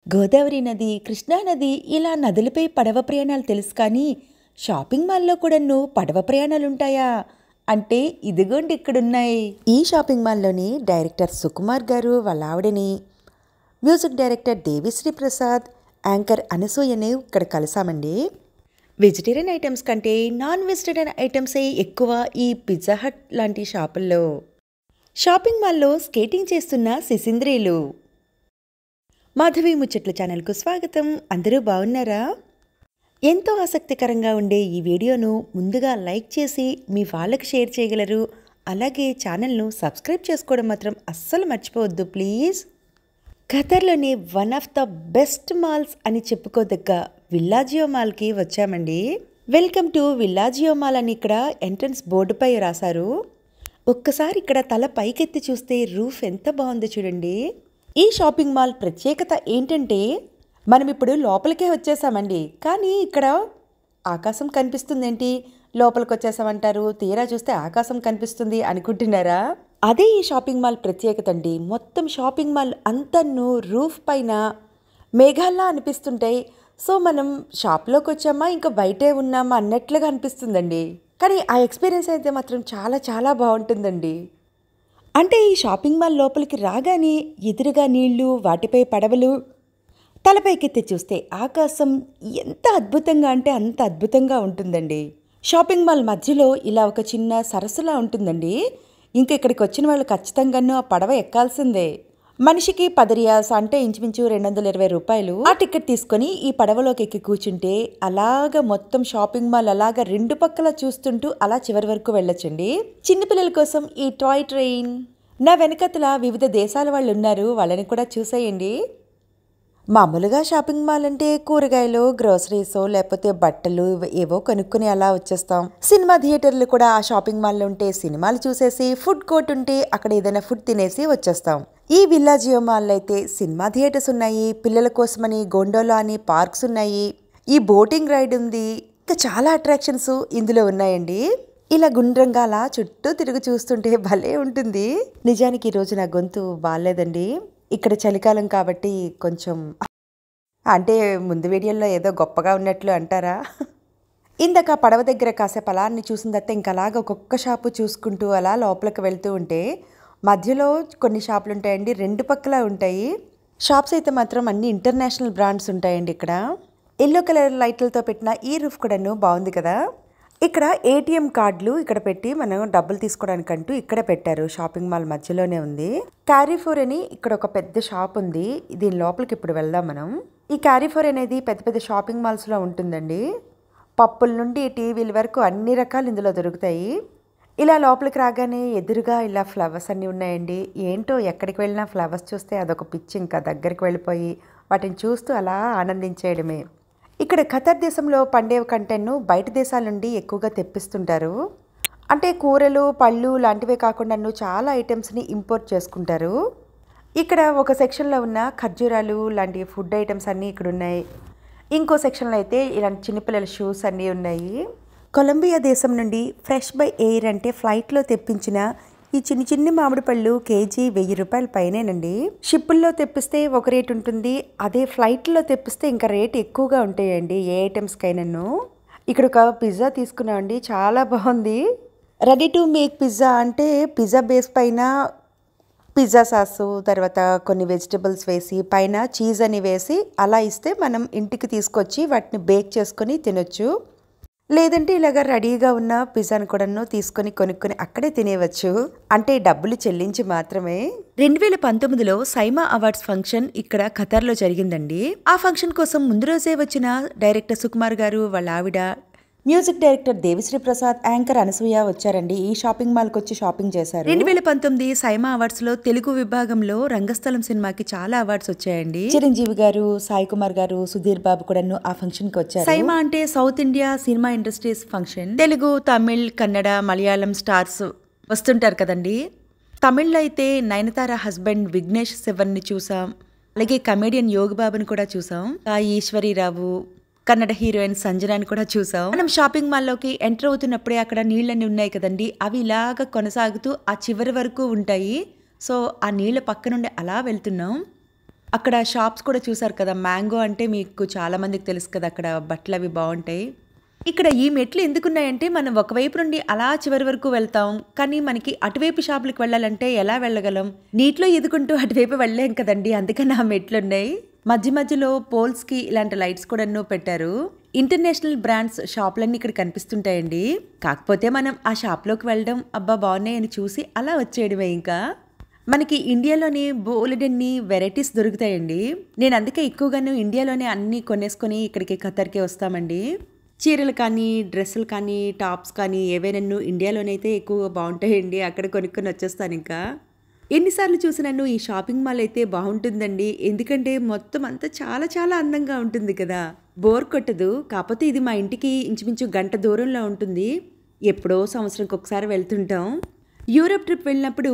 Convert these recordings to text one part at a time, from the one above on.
గోదావరి నది, కృష్ణా నది ఇలా నదులపై పడవ ప్రయాణాలు తెలుసు కానీ షాపింగ్ మాల్లో కూడాను పడవ ప్రయాణాలుంటాయా అంటే ఇదిగోండి ఇక్కడున్నాయి. ఈ షాపింగ్ మాల్లోని డైరెక్టర్ సుకుమార్ గారు వాళ్ళ ఆవిడని, music director Devi Sri Prasad, anchor అనసూయని ఇక్కడ కలిసామండి. వెజిటేరియన్ ఐటమ్స్ కంటే నాన్ వెజిటేరియన్ ఐటమ్సే ఎక్కువ ఈ పిజ్జా హట్ లాంటి షాపుల్లో. షాపింగ్ మాల్లో స్కేటింగ్ చేస్తున్న శిశింద్రీలు. మాధవి ముచ్చట్ల ఛానల్కు స్వాగతం. అందరూ బాగున్నారా? ఎంతో ఆసక్తికరంగా ఉండే ఈ వీడియోను ముందుగా లైక్ చేసి మీ వాళ్ళకి షేర్ చేయగలరు. అలాగే ఛానల్ను సబ్స్క్రైబ్ చేసుకోవడం మాత్రం అస్సలు మర్చిపోవద్దు ప్లీజ్. ఖతర్లోని one of the best malls అని చెప్పుకోదగ్గ విల్లాజియో మాల్కి వచ్చామండి. వెల్కమ్ టు విల్లాజియో మాల్ అని ఇక్కడ ఎంట్రన్స్ బోర్డుపై రాశారు. ఒక్కసారి ఇక్కడ తల పైకెత్తి చూస్తే రూఫ్ ఎంత బాగుందో చూడండి. ఈ షాపింగ్ మాల్ ప్రత్యేకత ఏంటంటే మనం ఇప్పుడు లోపలికే వచ్చేసామండి. కానీ ఇక్కడ ఆకాశం కనిపిస్తుందేంటి, లోపలికి వచ్చేసామంటారు, తీరా చూస్తే ఆకాశం కనిపిస్తుంది అనుకుంటున్నారా? అదే ఈ షాపింగ్ మాల్ ప్రత్యేకత అండి. మొత్తం షాపింగ్ మాల్ అంతను రూఫ్ పైన మేఘాల్లా అనిపిస్తుంటాయి. సో మనం షాప్లోకి వచ్చామా ఇంకా బయటే ఉన్నామా అన్నట్లుగా అనిపిస్తుందండి. కానీ ఆ ఎక్స్పీరియన్స్ అయితే మాత్రం చాలా చాలా బాగుంటుందండి. అంటే ఈ షాపింగ్ మాల్ లోపలికి రాగానే ఎదురుగా నీళ్లు, వాటిపై పడవలు, తలపైకెత్తి చూస్తే ఆకాశం ఎంత అద్భుతంగా అంటే అంత అద్భుతంగా ఉంటుందండి. షాపింగ్ మాల్ మధ్యలో ఇలా ఒక చిన్న సరస్సులా ఉంటుందండి. ఇంకా ఇక్కడికి వచ్చిన వాళ్ళు ఖచ్చితంగానూ ఆ పడవ ఎక్కాల్సిందే. మనిషికి 10 రియాల్స్ అంటే ఇంచుమించు 220 రూపాయలు ఆ టికెట్ తీసుకొని ఈ పడవలోకి ఎక్కి కూర్చుంటే అలాగా మొత్తం షాపింగ్ మాల్ అలాగా రెండు పక్కల చూస్తుంటూ అలా చివరి వరకు వెళ్ళొచ్చండి. చిన్నపిల్లల కోసం ఈ టాయ్ ట్రైన్. నా వెనకతల వివిధ దేశాల వాళ్ళు ఉన్నారు, వాళ్ళని కూడా చూసేయండి. మామూలుగా షాపింగ్ మాల్ అంటే కూరగాయలు, గ్రోసరీసో లేకపోతే బట్టలు ఏవో కొనుక్కుని అలా వచ్చేస్తాం. సినిమా థియేటర్లు కూడా ఆ షాపింగ్ మాల్లో ఉంటే సినిమాలు చూసేసి, ఫుడ్ కోర్ట్ ఉంటే అక్కడ ఏదైనా ఫుడ్ తినేసి వచ్చేస్తాం. ఈ విల్లాజియో మాల్లో అయితే సినిమా థియేటర్స్ ఉన్నాయి, పిల్లల కోసమని గోండోలా అని పార్క్స్ ఉన్నాయి, ఈ బోటింగ్ రైడ్ ఉంది, ఇంకా చాలా అట్రాక్షన్స్ ఇందులో ఉన్నాయండి. ఇలా గుండ్రంగా అలా చుట్టూ తిరుగు చూస్తుంటే భలే ఉంటుంది. నిజానికి ఈరోజు నా గొంతు బాగాలేదండి. ఇక్కడ చలికాలం కాబట్టి కొంచెం అంటే ముందు వీడియోలో ఏదో గొప్పగా ఉన్నట్లు అంటారా. ఇందాక పడవ దగ్గర కాసేపు అలాన్ని చూసిన తర్వాత ఇంకా అలాగ ఒక్కొక్క షాపు చూసుకుంటూ అలా లోపలికి వెళ్తూ ఉంటే మధ్యలో కొన్ని షాపులు ఉంటాయండి, రెండు పక్కల ఉంటాయి. షాప్స్ అయితే మాత్రం అన్ని ఇంటర్నేషనల్ బ్రాండ్స్ ఉంటాయండి. ఇక్కడ ఎల్లో కలర్ లైట్లతో పెట్టిన ఈ రూఫ్ కూడాను బాగుంది కదా. ఇక్కడ ఏటీఎం కార్డులు ఇక్కడ పెట్టి మనం డబ్బులు తీసుకోవడానికంటూ ఇక్కడ పెట్టారు. షాపింగ్ మాల్ మధ్యలోనే ఉంది. క్యారీఫోర్ అని ఇక్కడ ఒక పెద్ద షాప్ ఉంది. దీని లోపలికి ఇప్పుడు వెళ్దాం మనం. ఈ క్యారీఫోర్ అనేది పెద్ద పెద్ద షాపింగ్ మాల్స్లో ఉంటుందండి. పప్పుల నుండి టీవీల వరకు అన్ని రకాలు ఇందులో దొరుకుతాయి. ఇలా లోపలికి రాగానే ఎదురుగా ఇలా ఫ్లవర్స్ అన్నీ ఉన్నాయండి. ఏంటో ఎక్కడికి వెళ్ళినా ఫ్లవర్స్ చూస్తే అదొక పిచ్చి, ఇంకా దగ్గరికి వెళ్ళిపోయి వాటిని చూస్తూ అలా ఆనందించేయడమే. ఇక్కడ ఖతర్ దేశంలో పండే కంటెంట్ను బయట దేశాల నుండి ఎక్కువగా తెప్పిస్తుంటారు. అంటే కూరలు, పళ్ళు లాంటివే కాకుండా చాలా ఐటమ్స్ని ఇంపోర్ట్ చేసుకుంటారు. ఇక్కడ ఒక సెక్షన్లో ఉన్న ఖర్జూరాలు లాంటి ఫుడ్ ఐటమ్స్ అన్నీ ఇక్కడ ఉన్నాయి. ఇంకో సెక్షన్లో అయితే ఇలాంటి చిన్నపిల్లల షూస్ అన్నీ ఉన్నాయి. కొలంబియా దేశం నుండి ఫ్రెష్ బై ఎయిర్ అంటే ఫ్లైట్లో తెప్పించిన ఈ చిన్ని చిన్ని మామిడి పళ్ళు కేజీ 1000 రూపాయల పైనేనండి. షిప్పుల్లో తెప్పిస్తే ఒక రేట్ ఉంటుంది, అదే ఫ్లైట్లో తెప్పిస్తే ఇంకా రేట్ ఎక్కువగా ఉంటాయండి ఏ ఐటమ్స్కైనాను. ఇక్కడ ఒక పిజ్జా తీసుకున్నామండి, చాలా బాగుంది. రెడీ టు మేక్ పిజ్జా అంటే పిజ్జా బేస్ పైన పిజ్జా సాసు, తర్వాత కొన్ని వెజిటబుల్స్ వేసి పైన చీజ్ అని వేసి అలా ఇస్తే మనం ఇంటికి తీసుకొచ్చి వాటిని బేక్ చేసుకొని తినొచ్చు. లేదంటే ఇలాగ రెడీగా ఉన్న పిజ్జాను కూడా తీసుకొని కొనుక్కొని అక్కడే తినేవచ్చు, అంటే డబ్బులు చెల్లించి మాత్రమే. 2019లో సైమా అవార్డ్స్ ఫంక్షన్ ఇక్కడ ఖతర్లో జరిగిందండి. ఆ ఫంక్షన్ కోసం ముందు రోజే వచ్చిన డైరెక్టర్ సుకుమార్ గారు, వాళ్ళ ఆవిడ, music director Devi Sri Prasad, anchor Anasuya వచ్చారండి. ఈ షాపింగ్ మాల్కి వచ్చి షాపింగ్ చేశారు. 2019 సైమా అవార్డ్స్ లో తెలుగు విభాగంలో రంగస్థలం సినిమాకి చాలా అవార్డ్స్ వచ్చాయండి. చిరంజీవి గారు, సాయి కుమార్ గారు, సుధీర్ బాబు కూడా ఆ ఫంక్షన్ కి వచ్చారు. సైమా అంటే south India cinema industries function. Telugu, Tamil, Kannada, Malayalam stars వస్తుంటారు కదండి. తమిళ్లో అయితే నయనతార హస్బెండ్ విఘ్నేష్ శివన్ని చూసాం, అలాగే కమేడియన్ యోగిబాబుని కూడా చూసాం, ఈశ్వరీరావు, కన్నడ హీరోయిన్ సంజనాని కూడా చూసాం. మనం షాపింగ్ మాల్లోకి ఎంటర్ అవుతున్నప్పుడే అక్కడ నీళ్ళన్నీ ఉన్నాయి కదండి, అవి ఇలాగ కొనసాగుతూ ఆ చివరి వరకు ఉంటాయి. సో ఆ నీళ్ళ పక్క నుండి అలా వెళ్తున్నాం. అక్కడ షాప్స్ కూడా చూసారు కదా, మ్యాంగో అంటే మీకు చాలా మందికి తెలుసు కదా, అక్కడ బట్టలు అవి బాగుంటాయి. ఇక్కడ ఈ మెట్లు ఎందుకున్నాయంటే మనం ఒకవైపు నుండి అలా చివరి వరకు వెళ్తాం, కానీ మనకి అటువైపు షాపులకు వెళ్ళాలంటే ఎలా వెళ్ళగలం, నీటిలో ఎదుకుంటూ అటువైపు వెళ్ళలేం కదండి, అందుకని ఆ మెట్లు ఉన్నాయి. మధ్య మధ్యలో పోల్స్కి ఇలాంటి లైట్స్ కూడా ఎన్నో పెట్టారు. ఇంటర్నేషనల్ బ్రాండ్స్ షాపులన్నీ ఇక్కడ కనిపిస్తుంటాయండి. కాకపోతే మనం ఆ షాప్లోకి వెళ్ళడం అబ్బా బాగున్నాయని చూసి అలా వచ్చేయడమే. ఇంకా మనకి ఇండియాలోనే బోలెడన్ని వెరైటీస్ దొరుకుతాయండి. నేను అందుకే ఎక్కువగాను ఇండియాలోనే అన్నీ కొనేసుకొని ఇక్కడికి ఖతర్కే వస్తామండి. చీరలు కానీ, డ్రెస్సులు కానీ, టాప్స్ కానీ ఏవైనా ఇండియాలోనైతే ఎక్కువ బాగుంటాయండి. అక్కడ కొనుక్కొని వచ్చేస్తాను. ఇంకా ఎన్నిసార్లు చూసినాను ఈ షాపింగ్ మాల్ అయితే బాగుంటుందండి. ఎందుకంటే మొత్తం అంతా చాలా చాలా అందంగా ఉంటుంది కదా, బోర్ కొట్టదు. కాకపోతే ఇది మా ఇంటికి ఇంచుమించు గంట దూరంలో ఉంటుంది. ఎప్పుడో సంవత్సరంకి ఒకసారి వెళ్తుంటాం. యూరప్ ట్రిప్ వెళ్ళినప్పుడు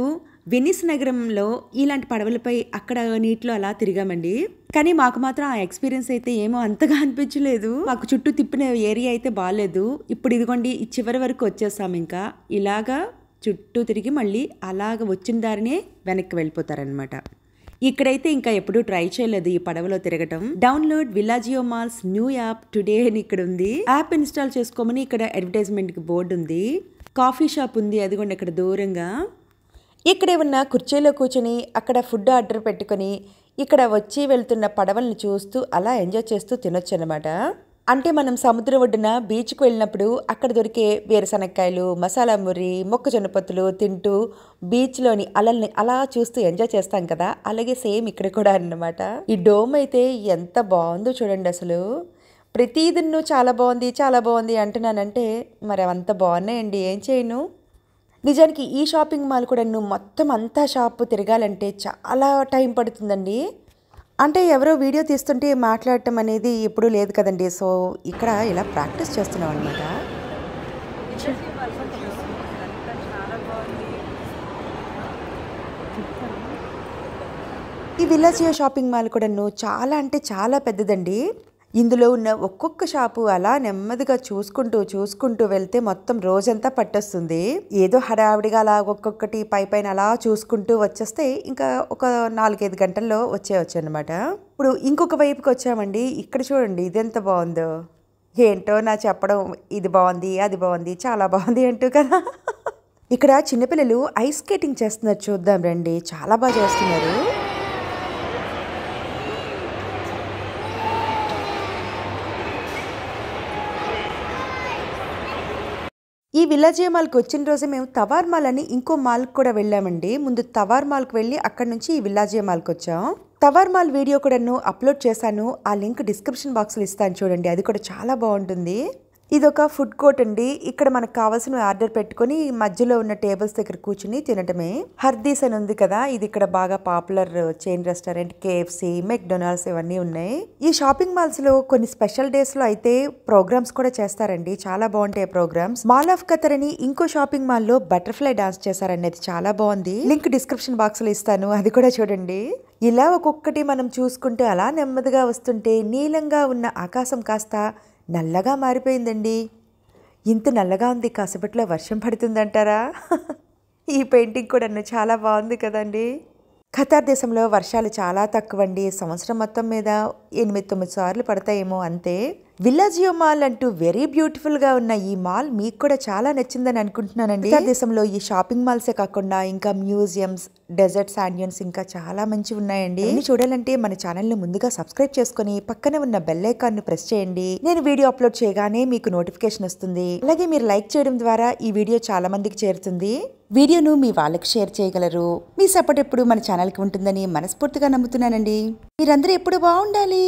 వెనిస్ నగరంలో ఇలాంటి పడవలపై అక్కడ నీటిలో అలా తిరిగామండి. కానీ మాకు మాత్రం ఆ ఎక్స్పీరియన్స్ అయితే ఏమో అంతగా అనిపించలేదు. మాకు చుట్టూ తిప్పిన ఏరియా అయితే బాగాలేదు. ఇప్పుడు ఇదిగోండి ఈ చివరి వరకు వచ్చేసాము. ఇంకా ఇలాగా చుట్టూ తిరిగి మళ్ళీ అలాగ వచ్చిన దారినే వెనక్కి వెళ్ళిపోతారనమాట. ఇక్కడైతే ఇంకా ఎప్పుడూ ట్రై చేయలేదు ఈ పడవలో తిరగటం. Download Villaggio malls new app today అని ఇక్కడ ఉంది. యాప్ ఇన్స్టాల్ చేసుకోమని ఇక్కడ అడ్వర్టైజ్మెంట్కి బోర్డు ఉంది. కాఫీ షాప్ ఉంది, అదిగోండి అక్కడ దూరంగా. ఇక్కడే ఉన్న కుర్చీలో కూర్చొని అక్కడ ఫుడ్ ఆర్డర్ పెట్టుకొని ఇక్కడ వచ్చి వెళ్తున్న పడవలను చూస్తూ అలా ఎంజాయ్ చేస్తూ తినొచ్చు అనమాట. అంటే మనం సముద్రం ఒడ్డున బీచ్కి వెళ్ళినప్పుడు అక్కడ దొరికే వేరుశనక్కాయలు, మసాలా మురి, మొక్కజొన్న పొత్తులు తింటూ బీచ్లోని అలల్ని అలా చూస్తూ ఎంజాయ్ చేస్తాం కదా, అలాగే సేమ్ ఇక్కడ కూడా అన్నమాట. ఈ డోమ్ అయితే ఎంత బాగుందో చూడండి. అసలు ప్రతిదిన్ను చాలా బాగుంది చాలా బాగుంది అంటున్నానంటే మరి అవంత బాగున్నాయండి, ఏం చేయను. నిజానికి ఈ షాపింగ్ మాల్ కూడా మొత్తం అంతా షాపు తిరగాలంటే చాలా టైం పడుతుందండి. అంటే ఎవరో వీడియో తీస్తుంటే మాట్లాడటం అనేది ఎప్పుడూ లేదు కదండి. సో ఇక్కడ ఇలా ప్రాక్టీస్ చేస్తున్నాం అనమాట. ఈ విల్లాజియో షాపింగ్ మాల్ కూడా చాలా అంటే చాలా పెద్దదండి. ఇందులో ఉన్న ఒక్కొక్క షాపు అలా నెమ్మదిగా చూసుకుంటూ వెళ్తే మొత్తం రోజంతా పట్టొస్తుంది. ఏదో హడావిడిగా అలా ఒక్కొక్కటి పైన అలా చూసుకుంటూ వచ్చేస్తే ఇంకా ఒక 4-5 గంటల్లో వచ్చేయచ్చు అనమాట. ఇప్పుడు ఇంకొక వైపుకి వచ్చామండి. ఇక్కడ చూడండి ఇదెంత బాగుందో. ఏంటో నా చెప్పడం, ఇది బాగుంది అది బాగుంది చాలా బాగుంది అంటూ కదా. ఇక్కడ చిన్నపిల్లలు ఐస్ స్కేటింగ్ చేస్తున్నారు, చూద్దాం రండి. చాలా బాగా చేస్తున్నారు. ఈ విల్లాజియో మాల్కి వచ్చిన రోజే మేము తవార్ మాల్ అని ఇంకో మాల్కి కూడా వెళ్ళామండి. ముందు తవార్ మాల్కి వెళ్ళి అక్కడి నుంచి ఈ విల్లాజియో మాల్కి వచ్చాం. తవార్ మాల్ వీడియో కూడా అప్లోడ్ చేశాను. ఆ లింక్ డిస్క్రిప్షన్ బాక్స్లో ఇస్తాను చూడండి. అది కూడా చాలా బాగుంటుంది. ఇదొక ఫుడ్ కోర్ట్ అండి. ఇక్కడ మనకు కావాల్సిన ఆర్డర్ పెట్టుకొని మధ్యలో ఉన్న టేబుల్స్ దగ్గర కూర్చుని తినటమే. హర్దీస్ అని ఉంది కదా, ఇది ఇక్కడ బాగా popular chain restaurant. KFC, McDonald's ఇవన్నీ ఉన్నాయి. ఈ షాపింగ్ మాల్స్ లో కొన్ని స్పెషల్ డేస్ లో అయితే ప్రోగ్రామ్స్ కూడా చేస్తారండి. చాలా బాగుంటాయి ప్రోగ్రామ్స్. మాల్ ఆఫ్ ఖతర్ అని ఇంకో షాపింగ్ మాల్ లో బటర్ఫ్లై డాన్స్ చేశారండి. అది చాలా బాగుంది. లింక్ డిస్క్రిప్షన్ బాక్స్ లో ఇస్తాను, అది కూడా చూడండి. ఇలా ఒక్కొక్కటి మనం చూసుకుంటూ అలా నెమ్మదిగా వస్తుంటే నీలంగా ఉన్న ఆకాశం కాస్త నల్లగా మారిపోయిందండి. ఇంత నల్లగా ఉంది, కాసేపట్లో వర్షం పడుతుందంటారా? ఈ పెయింటింగ్ కూడా చాలా బాగుంది కదండి. ఖతార్ దేశంలో వర్షాలు చాలా తక్కువండి. సంవత్సరం మొత్తం మీద 8-9 సార్లు పడతాయేమో అంతే. విల్లాజియో మాల్ అంటూ వెరీ బ్యూటిఫుల్ గా ఉన్న ఈ మాల్ మీకు కూడా చాలా నచ్చిందని అనుకుంటున్నానండి. ఖతార్ దేశంలో ఈ షాపింగ్ మాల్సే కాకుండా ఇంకా మ్యూజియంస్, డెజర్ట్ శాండ్యూన్స్ ఇంకా చాలా మంచి ఉన్నాయండి. ఇన్ని చూడాలంటే మన ఛానల్ ని ముందుగా సబ్స్క్రైబ్ చేసుకుని పక్కనే ఉన్న బెల్ ఐకాన్ ని ప్రెస్ చేయండి. నేను వీడియో అప్లోడ్ చేయగానే మీకు నోటిఫికేషన్ వస్తుంది. అలాగే మీరు లైక్ చేయడం ద్వారా ఈ వీడియో చాలా మందికి చేరుతుంది. వీడియోను మీ వాళ్ళకి షేర్ చేయగలరు. మీ సపోర్ట్ ఎప్పుడు మన ఛానల్కి ఉంటుందని మనస్ఫూర్తిగా నమ్ముతున్నానండి. మీరందరూ ఎప్పుడు బాగుండాలి.